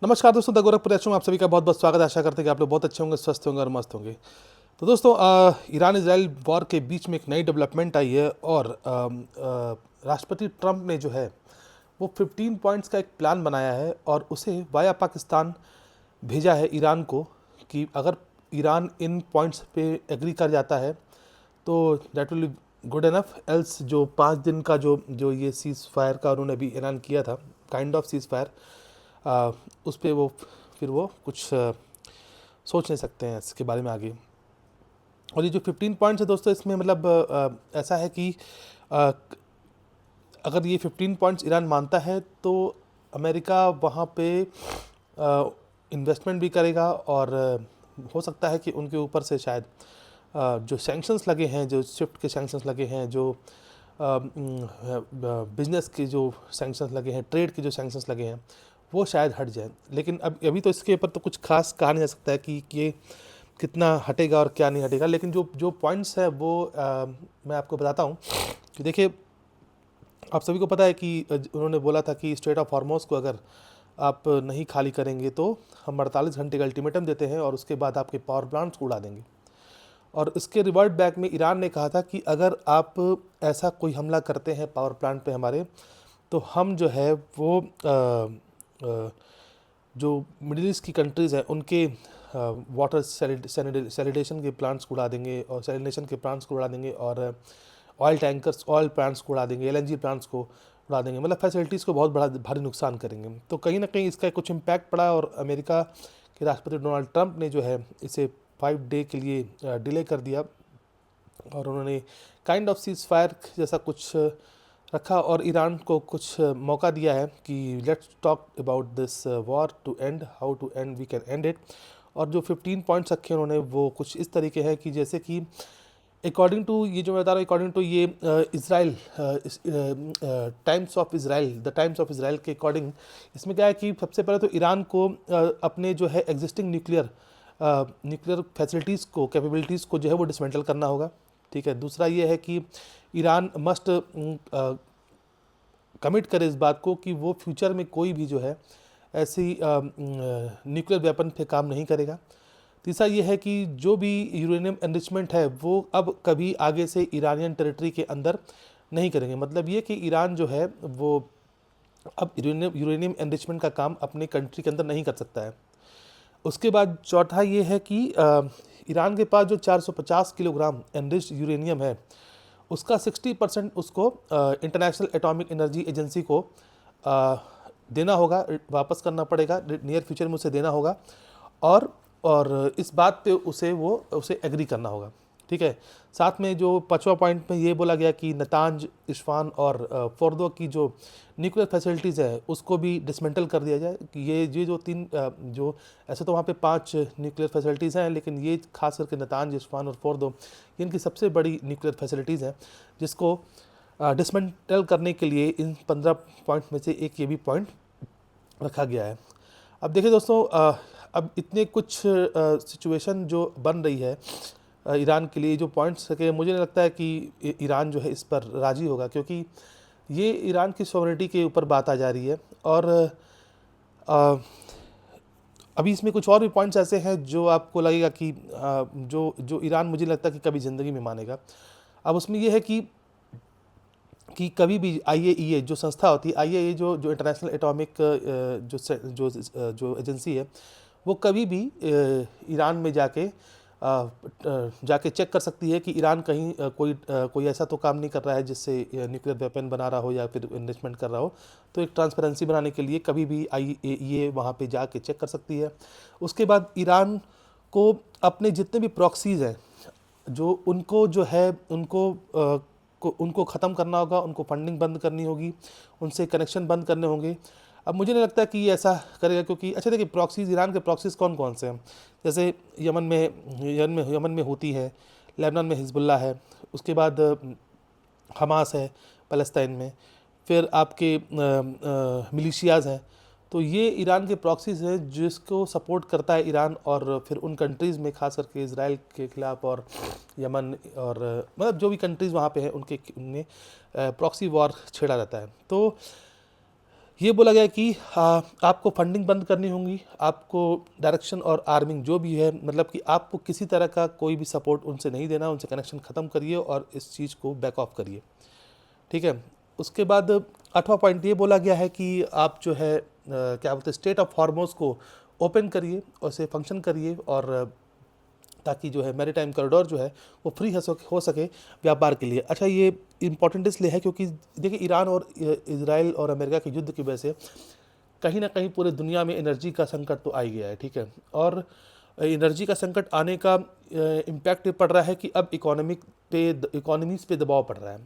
नमस्कार दोस्तों, द गोरखपुर में आप सभी का बहुत बहुत स्वागत है। आशा करते हैं कि आप लोग बहुत अच्छे होंगे, स्वस्थ होंगे और मस्त होंगे। तो दोस्तों, ईरान इजराइल वॉर के बीच में एक नई डेवलपमेंट आई है और राष्ट्रपति ट्रंप ने जो है वो 15 पॉइंट्स का एक प्लान बनाया है और उसे वाया पाकिस्तान भेजा है ईरान को कि अगर ईरान इन पॉइंट्स पे एग्री कर जाता है तो that will be good enough, else जो 5 दिन का जो जो ये सीज़ फायर का उन्होंने अभी ऐलान किया था, काइंड ऑफ सीज़ फायर, उस पर वो फिर वो कुछ सोच नहीं सकते हैं इसके बारे में आगे। और ये जो 15 पॉइंट्स है दोस्तों, इसमें मतलब ऐसा है कि अ, अगर ये 15 पॉइंट्स ईरान मानता है तो अमेरिका वहाँ पे इन्वेस्टमेंट भी करेगा और हो सकता है कि उनके ऊपर से शायद जो सैंक्शंस लगे हैं, जो स्विफ्ट के सैंक्शंस लगे हैं, जो बिजनेस के जो सैंक्शंस लगे हैं, ट्रेड के जो सैंक्शंस लगे हैं, वो शायद हट जाए। लेकिन अब अभी तो इसके ऊपर तो कुछ खास कहा नहीं जा सकता है कि ये कितना हटेगा और क्या नहीं हटेगा। लेकिन जो जो पॉइंट्स है वो मैं आपको बताता हूँ कि देखिए, आप सभी को पता है कि उन्होंने बोला था कि स्ट्रेट ऑफ हॉर्मोज को अगर आप नहीं खाली करेंगे तो हम 48 घंटे का अल्टीमेटम देते हैं और उसके बाद आपके पावर प्लांट्स को उड़ा देंगे। और इसके रिवर्ट बैक में ईरान ने कहा था कि अगर आप ऐसा कोई हमला करते हैं पावर प्लांट पे हमारे, तो हम जो है वो जो मिडिल ईस्ट की कंट्रीज़ हैं उनके वाटर सैनिटेशन के प्लांट्स को उड़ा देंगे और सैनिटेशन के प्लांट्स को उड़ा देंगे और ऑयल टैंकर्स, ऑयल प्लांट्स को उड़ा देंगे, एलएनजी प्लांट्स को उड़ा देंगे, मतलब फैसिलिटीज़ को बहुत बड़ा भारी नुकसान करेंगे। तो कहीं ना कहीं इसका कुछ इम्पैक्ट पड़ा और अमेरिका के राष्ट्रपति डोनाल्ड ट्रंप ने जो है इसे 5 डे के लिए डिले कर दिया और उन्होंने काइंड ऑफ सीज फायर जैसा कुछ रखा और ईरान को कुछ मौका दिया है कि let's talk about this war to end, how to end, we can end it. और जो 15 पॉइंट्स रखे उन्होंने वो कुछ इस तरीके हैं कि जैसे कि अकॉर्डिंग टू ये जो मैं बता रहा हूँ, अकॉर्डिंग टू ये Israel, times of Israel, the times of Israel के अकॉर्डिंग इसमें क्या है कि सबसे पहले तो ईरान को अपने जो है एग्जिस्टिंग न्यूक्लियर फैसिलिटीज़ को, कैपेबिलिटीज़ को जो है वो डिसमेंटल करना होगा। ठीक है। दूसरा ये है कि ईरान मस्ट कमिट करे इस बात को कि वो फ्यूचर में कोई भी जो है ऐसी न्यूक्लियर वेपन पे काम नहीं करेगा। तीसरा ये है कि जो भी यूरेनियम एनरिचमेंट है वो अब कभी आगे से ईरानियन टेरिटरी के अंदर नहीं करेंगे। मतलब ये कि ईरान जो है वो अब यूरेनियम एनरिचमेंट का काम अपने कंट्री के अंदर नहीं कर सकता है। उसके बाद चौथा ये है कि ईरान के पास जो 450 किलोग्राम एनरिच्ड यूरेनियम है उसका 60% उसको इंटरनेशनल एटॉमिक एनर्जी एजेंसी को देना होगा, वापस करना पड़ेगा, नियर फ्यूचर में उसे देना होगा और इस बात पे उसे एग्री करना होगा। ठीक है। साथ में जो 5वां पॉइंट में ये बोला गया कि नतांज, इस्फान और फोर्दो की जो न्यूक्लियर फैसिलिटीज़ है उसको भी डिसमेंटल कर दिया जाए। कि ये जो तीन जो ऐसे तो वहाँ पे 5 न्यूक्लियर फैसिलिटीज़ हैं, लेकिन ये खास करके नतांज, इस्फान और फोर्दो इनकी सबसे बड़ी न्यूक्लियर फैसिलिटीज़ हैं जिसको डिसमेंटल करने के लिए इन 15 पॉइंट में से एक ये भी पॉइंट रखा गया है। अब देखिए दोस्तों, अब इतने कुछ सिचुएशन जो बन रही है ईरान के लिए, जो पॉइंट्स के मुझे नहीं लगता है कि ईरान जो है इस पर राज़ी होगा, क्योंकि ये ईरान की सॉवरेनिटी के ऊपर बात आ जा रही है। और अभी इसमें कुछ और भी पॉइंट्स ऐसे हैं जो आपको लगेगा कि जो जो ईरान मुझे लगता है कि कभी ज़िंदगी में मानेगा। अब उसमें यह है कि कभी भी IAEA जो संस्था होती है, IAEA जो जो इंटरनेशनल एटॉमिक जो एजेंसी है, वो कभी भी ईरान में जाके चेक कर सकती है कि ईरान कहीं कोई ऐसा तो काम नहीं कर रहा है जिससे न्यूक्लियर वेपन बना रहा हो या फिर इन्वेस्टमेंट कर रहा हो। तो एक ट्रांसपेरेंसी बनाने के लिए कभी भी IAEA वहाँ पे जाके चेक कर सकती है। उसके बाद ईरान को अपने जितने भी प्रॉक्सीज़ हैं जो उनको जो है उनको ख़त्म करना होगा, उनको फंडिंग बंद करनी होगी, उनसे कनेक्शन बंद करने होंगे। अब मुझे नहीं लगता कि ये ऐसा करेगा, क्योंकि अच्छा देखिए, प्रॉक्सीज़, ईरान के प्रॉक्सीज़ कौन कौन से हैं? जैसे यमन में होती है, लेबनान में हिजबुल्लाह है, उसके बाद हमास है फ़लस्तीन में, फिर आपके मिलिशियाज़ हैं। तो ये ईरान के प्रॉक्सीज़ हैं जिसको सपोर्ट करता है ईरान, और फिर उन कंट्रीज़ में खास करके इसराइल के ख़िलाफ़ और यमन और मतलब जो भी कंट्रीज़ वहाँ पे हैं उनमें प्रॉक्सी वॉर छेड़ा जाता है। तो ये बोला गया कि आपको फंडिंग बंद करनी होगी, आपको डायरेक्शन और आर्मिंग जो भी है, मतलब कि आपको किसी तरह का कोई भी सपोर्ट उनसे नहीं देना, उनसे कनेक्शन ख़त्म करिए और इस चीज़ को बैक ऑफ करिए, ठीक है। उसके बाद 8वां पॉइंट ये बोला गया है कि आप जो है क्या बोलते हैं, स्टेट ऑफ हॉर्मोज को ओपन करिए और उसे फंक्शन करिए, और ताकि जो है मैरीटाइम कॉरिडोर जो है वो फ्री हो सके व्यापार के लिए। अच्छा, ये इम्पोर्टेंट इसलिए है क्योंकि देखिए ईरान और इजराइल और अमेरिका के युद्ध की वजह से कहीं ना कहीं पूरे दुनिया में एनर्जी का संकट तो आ ही गया है, ठीक है। और एनर्जी का संकट आने का इम्पैक्ट ये पड़ रहा है कि अब इकोनॉमीज़ पे दबाव पड़ रहा है।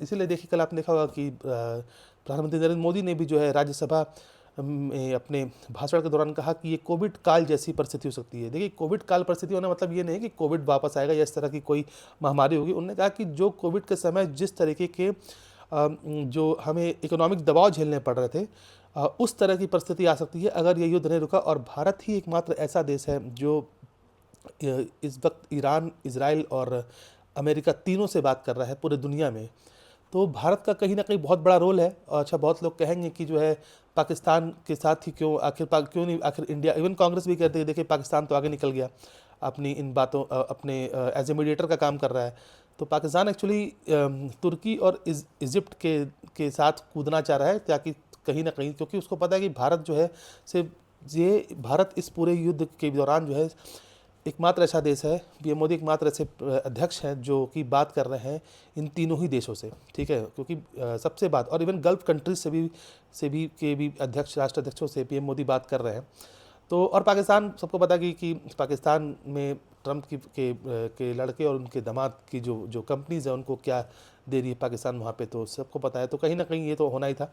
इसीलिए देखिए, कल आपने देखा होगा कि प्रधानमंत्री नरेंद्र मोदी ने भी जो है राज्यसभा में अपने भाषण के दौरान कहा कि ये कोविड काल जैसी परिस्थिति हो सकती है। देखिए, कोविड काल परिस्थिति होना मतलब ये नहीं है कि कोविड वापस आएगा या इस तरह की कोई महामारी होगी। उन्होंने कहा कि जो कोविड के समय जिस तरीके के जो हमें इकोनॉमिक दबाव झेलने पड़ रहे थे, उस तरह की परिस्थिति आ सकती है अगर ये युद्ध नहीं रुका। और भारत ही एकमात्र ऐसा देश है जो इस वक्त ईरान, इजराइल और अमेरिका तीनों से बात कर रहा है पूरे दुनिया में। तो भारत का कहीं ना कहीं बहुत बड़ा रोल है। और अच्छा, बहुत लोग कहेंगे कि जो है पाकिस्तान के साथ ही क्यों, क्यों नहीं आखिर इंडिया, इवन कांग्रेस भी कहते हैं देखिए पाकिस्तान तो आगे निकल गया अपनी इन बातों, अपने एज ए मीडिएटर का काम कर रहा है। तो पाकिस्तान एक्चुअली तुर्की और इजिप्ट के साथ कूदना चाह रहा है, ताकि कहीं ना कहीं, क्योंकि उसको पता है कि भारत जो है भारत इस पूरे युद्ध के दौरान जो है एकमात्र ऐसा देश है, पीएम मोदी एकमात्र ऐसे अध्यक्ष हैं जो कि बात कर रहे हैं इन तीनों ही देशों से, ठीक है। क्योंकि सबसे बात, और इवन गल्फ कंट्रीज से भी राष्ट्र अध्यक्षों से पीएम मोदी बात कर रहे हैं। तो और पाकिस्तान, सबको पता कि पाकिस्तान में ट्रंप के लड़के और उनके दामाद की जो कंपनीज है उनको क्या दे रही है पाकिस्तान वहाँ पे, तो सबको पता है। तो कहीं ना कहीं ये तो होना ही था,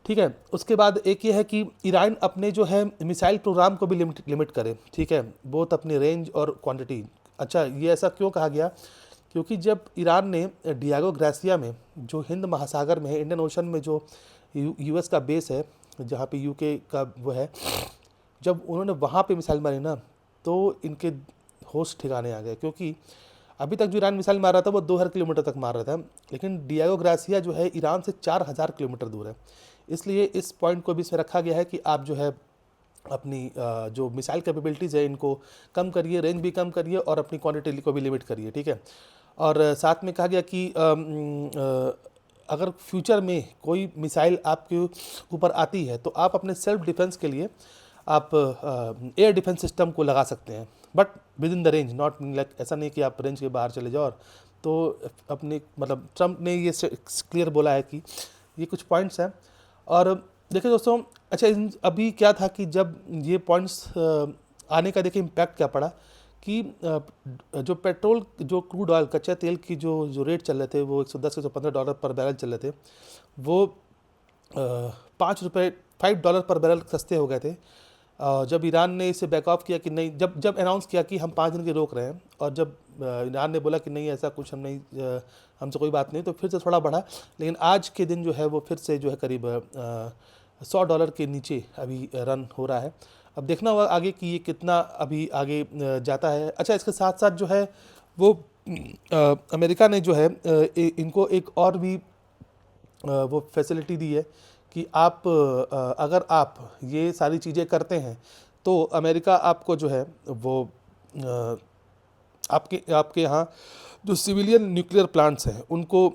ठीक है। उसके बाद एक ये है कि ईरान अपने जो है मिसाइल प्रोग्राम को भी लिमिट करे, ठीक है, बोथ अपनी रेंज और क्वांटिटी। अच्छा, ये ऐसा क्यों कहा गया? क्योंकि जब ईरान ने डियागो ग्रासिया में, जो हिंद महासागर में है, इंडियन ओशन में जो यूएस का बेस है, जहाँ पे यूके का वो है, जब उन्होंने वहाँ पे मिसाइल मारी ना, तो इनके होश ठिकाने आ गए। क्योंकि अभी तक जो ईरान मिसाइल मार रहा था वो 2000 किलोमीटर तक मार रहा था, लेकिन डियागो ग्रासिया जो है ईरान से 4000 किलोमीटर दूर है। इसलिए इस पॉइंट को भी इसमें रखा गया है कि आप जो है अपनी जो मिसाइल कैपेबिलिटीज़ है इनको कम करिए, रेंज भी कम करिए और अपनी क्वांटिटी को भी लिमिट करिए, ठीक है। और साथ में कहा गया कि अगर फ्यूचर में कोई मिसाइल आपके ऊपर आती है तो आप अपने सेल्फ डिफेंस के लिए आप एयर डिफेंस सिस्टम को लगा सकते हैं, but with in the range, not like, ऐसा नहीं कि आप रेंज के बाहर चले जाओ। तो अपने मतलब ट्रंप ने ये क्लियर बोला है कि ये कुछ पॉइंट्स हैं। और देखिए दोस्तों, अच्छा अभी क्या था कि जब ये पॉइंट्स आने का देखिए इम्पैक्ट क्या पड़ा कि जो पेट्रोल, जो क्रूड ऑयल, कच्चे तेल की जो रेट चल रहे थे वो $110 से $115 पर बैरल चल रहे थे, वो $5 पर बैरल सस्ते हो गए थे। जब ईरान ने इसे बैक ऑफ किया कि नहीं, जब अनाउंस किया कि हम 5 दिन की रोक रहे हैं, और जब ईरान ने बोला कि नहीं ऐसा कुछ हम नहीं, हमसे कोई बात नहीं, तो फिर से थोड़ा बढ़ा। लेकिन आज के दिन जो है वो फिर से जो है करीब $100 के नीचे अभी रन हो रहा है। अब देखना होगा आगे कि ये कितना अभी आगे जाता है। अच्छा, इसके साथ साथ जो है वो अमेरिका ने जो है इनको एक और भी वो फैसिलिटी दी है कि आप अगर आप ये सारी चीज़ें करते हैं तो अमेरिका आपको जो है वो आपके यहाँ जो सिविलियन न्यूक्लियर प्लांट्स हैं उनको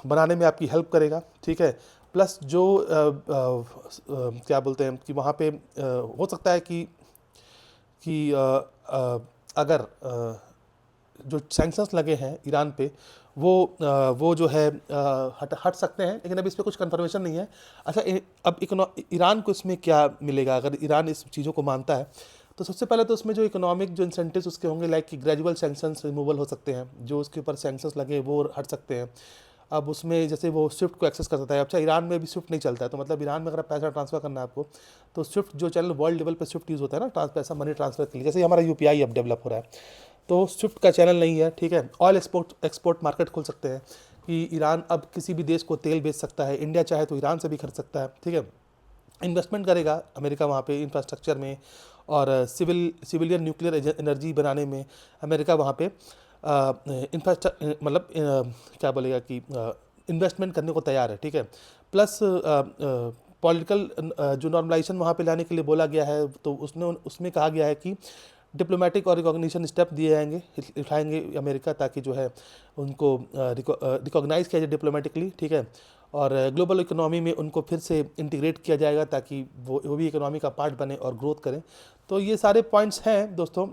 बनाने में आपकी हेल्प करेगा, ठीक है। प्लस जो क्या बोलते हैं कि वहाँ पे हो सकता है कि अगर जो सैंक्शंस लगे हैं ईरान पे वो जो है हट सकते हैं, लेकिन अभी इस पर कुछ कंफर्मेशन नहीं है। अच्छा, अब ईरान को इसमें क्या मिलेगा अगर ईरान इस चीज़ों को मानता है? तो सबसे पहले तो उसमें जो इकोनॉमिक जो इंसेंटिव्स उसके होंगे, लाइक कि ग्रेजुअल सैंक्शंस रिमूवल हो सकते हैं, जो उसके ऊपर सैंक्शंस लगे वो हट सकते हैं। अब उसमें जैसे वो स्विफ्ट को एक्सेस कर सकता है। अच्छा, ईरान में भी स्विफ्ट नहीं चलता है, तो मतलब ईरान में अगर पैसा ट्रांसफ़र करना है आपको, तो स्विफ्ट जो चैनल वर्ल्ड लेवल पे स्विफ्ट यूज़ होता है ना, पैसा मनी ट्रांसफ़र के लिए, जैसे हमारा यूपीआई अब डेवलप हो रहा है, तो स्विफ्ट का चैनल नहीं है, ठीक है। ऑयल एक्सपोर्ट मार्केट खोल सकते हैं कि ईरान अब किसी भी देश को तेल बेच सकता है, इंडिया चाहे तो ईरान से भी खरीद सकता है, ठीक है। इन्वेस्टमेंट करेगा अमेरिका वहाँ पे इंफ्रास्ट्रक्चर में, और सिविलियन न्यूक्लियर एनर्जी बनाने में अमेरिका वहाँ पे क्या बोलेगा कि इन्वेस्टमेंट करने को तैयार है, ठीक है। प्लस पॉलिटिकल जो नॉर्मलाइजेशन वहाँ पे लाने के लिए बोला गया है, तो उसमें कहा गया है कि डिप्लोमेटिक और रिकॉग्निशन स्टेप दिए जाएंगे, उठाएंगे अमेरिका, ताकि जो है उनको रिकॉग्नाइज़ किया जाए डिप्लोमेटिकली, ठीक है। और ग्लोबल इकोनॉमी में उनको फिर से इंटीग्रेट किया जाएगा, ताकि वो भी इकोनॉमी का पार्ट बने और ग्रोथ करें। तो ये सारे पॉइंट्स हैं दोस्तों।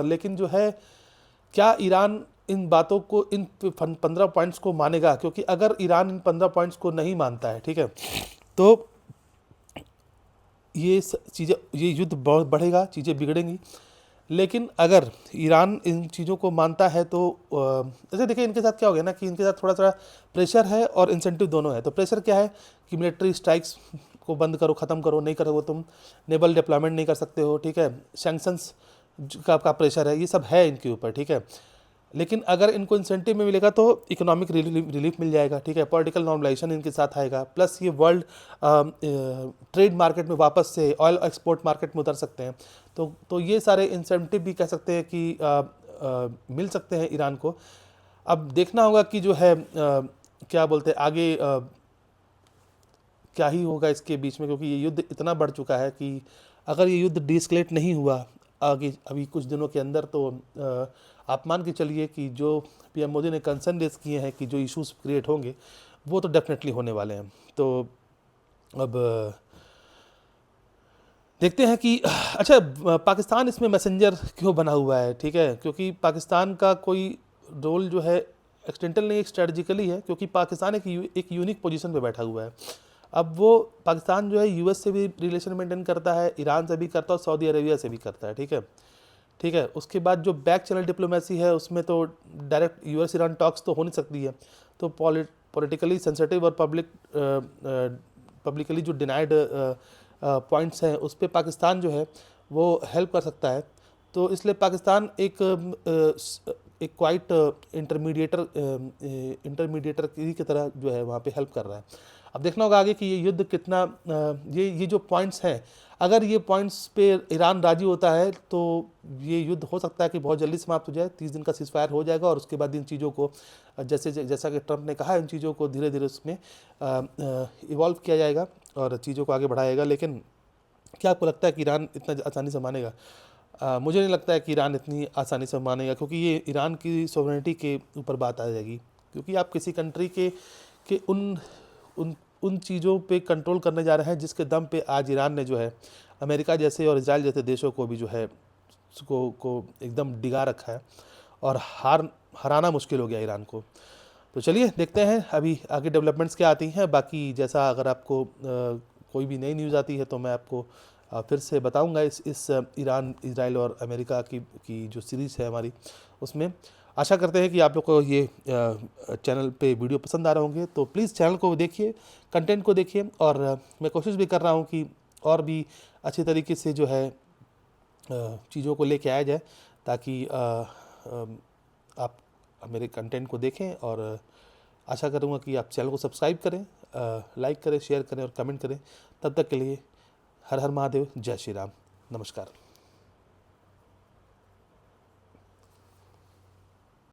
लेकिन जो है, क्या ईरान इन बातों को, इन 15 पॉइंट्स को मानेगा? क्योंकि अगर ईरान इन 15 पॉइंट्स को नहीं मानता है, ठीक है, तो ये चीज़ें, ये युद्ध बहुत बढ़ेगा, चीज़ें बिगड़ेंगी। लेकिन अगर ईरान इन चीज़ों को मानता है तो जैसे देखिए इनके साथ क्या हो गया ना, कि इनके साथ थोड़ा सा प्रेशर है और इंसेंटिव दोनों है। तो प्रेशर क्या है कि मिलिट्री स्ट्राइक्स को बंद करो, ख़त्म करो, नहीं करोगे तुम नेवल डिप्लॉयमेंट नहीं कर सकते हो, ठीक है। सैंक्शंस का प्रेशर है, ये सब है इनके ऊपर, ठीक है। लेकिन अगर इनको इंसेंटिव में मिलेगा तो इकोनॉमिक रिलीफ मिल जाएगा, ठीक है। पॉलिटिकल नॉर्मलाइजेशन इनके साथ आएगा, प्लस ये वर्ल्ड ट्रेड मार्केट में वापस से ऑयल एक्सपोर्ट मार्केट में उतर सकते हैं। तो ये सारे इंसेंटिव भी कह सकते हैं कि मिल सकते हैं ईरान को। अब देखना होगा कि जो है क्या बोलते हैं आगे क्या ही होगा इसके बीच में, क्योंकि ये युद्ध इतना बढ़ चुका है कि अगर ये युद्ध डिस्कलेट नहीं हुआ आगे अभी कुछ दिनों के अंदर, तो आप मान के चलिए कि जो पीएम मोदी ने कंसर्न रेज किए हैं कि जो इश्यूज क्रिएट होंगे वो तो डेफिनेटली होने वाले हैं। तो अब देखते हैं कि अच्छा, पाकिस्तान इसमें मैसेंजर क्यों बना हुआ है, ठीक है। क्योंकि पाकिस्तान का कोई रोल जो है एक्सटेंटल नहीं, स्ट्रेटजिकली है, क्योंकि पाकिस्तान एक यूनिक पोजीशन पे बैठा हुआ है। अब वो पाकिस्तान जो है यूएस से भी रिलेशन मेंटेन करता है, ईरान से भी करता है और सऊदी अरेबिया से भी करता है, ठीक है, ठीक है। उसके बाद जो बैक चैनल डिप्लोमेसी है उसमें तो डायरेक्ट यूएस ईरान टॉक्स तो हो नहीं सकती है। तो पॉलिटिकली सेंसिटिव और पब्लिकली जो डिनाइड पॉइंट्स हैं उस पर पाकिस्तान जो है वो हेल्प कर सकता है। तो इसलिए पाकिस्तान एक क्वाइट इंटरमीडिएटर की तरह जो है वहाँ पे हेल्प कर रहा है। अब देखना होगा आगे कि ये युद्ध कितना, ये जो पॉइंट्स हैं, अगर ये पॉइंट्स पे ईरान राजी होता है तो ये युद्ध हो सकता है कि बहुत जल्दी समाप्त हो जाए, 30 दिन का सीज़फायर हो जाएगा, और उसके बाद इन चीज़ों को जैसा कि ट्रंप ने कहा, इन चीज़ों को धीरे धीरे उसमें इवॉल्व किया जाएगा और चीज़ों को आगे बढ़ाएगा। लेकिन क्या आपको लगता है कि ईरान इतना आसानी से मानेगा? मुझे नहीं लगता है कि ईरान इतनी आसानी से मानेगा, क्योंकि ये ईरान की सॉवरेनिटी के ऊपर बात आ जाएगी। क्योंकि आप किसी कंट्री के उन चीज़ों पे कंट्रोल करने जा रहे हैं जिसके दम पे आज ईरान ने जो है अमेरिका जैसे और इजराइल जैसे देशों को भी जो है को एकदम डिगा रखा है, और हराना मुश्किल हो गया ईरान को। तो चलिए देखते हैं अभी आगे डेवलपमेंट्स क्या आती हैं। बाकी जैसा अगर आपको कोई भी नई न्यूज़ आती है तो मैं आपको फिर से बताऊंगा इस ईरान, इजराइल और अमेरिका की जो सीरीज़ है हमारी, उसमें। आशा करते हैं कि आप लोग को ये चैनल पे वीडियो पसंद आ रहे होंगे। तो प्लीज़ चैनल को देखिए, कंटेंट को देखिए, और मैं कोशिश भी कर रहा हूँ कि और भी अच्छी तरीके से जो है चीज़ों को लेके आया जाए, ताकि आप मेरे कंटेंट को देखें। और आशा करूँगा कि आप चैनल को सब्सक्राइब करें, लाइक करें, शेयर करें और कमेंट करें। तब तक के लिए हर हर महादेव, जय श्री राम, नमस्कार।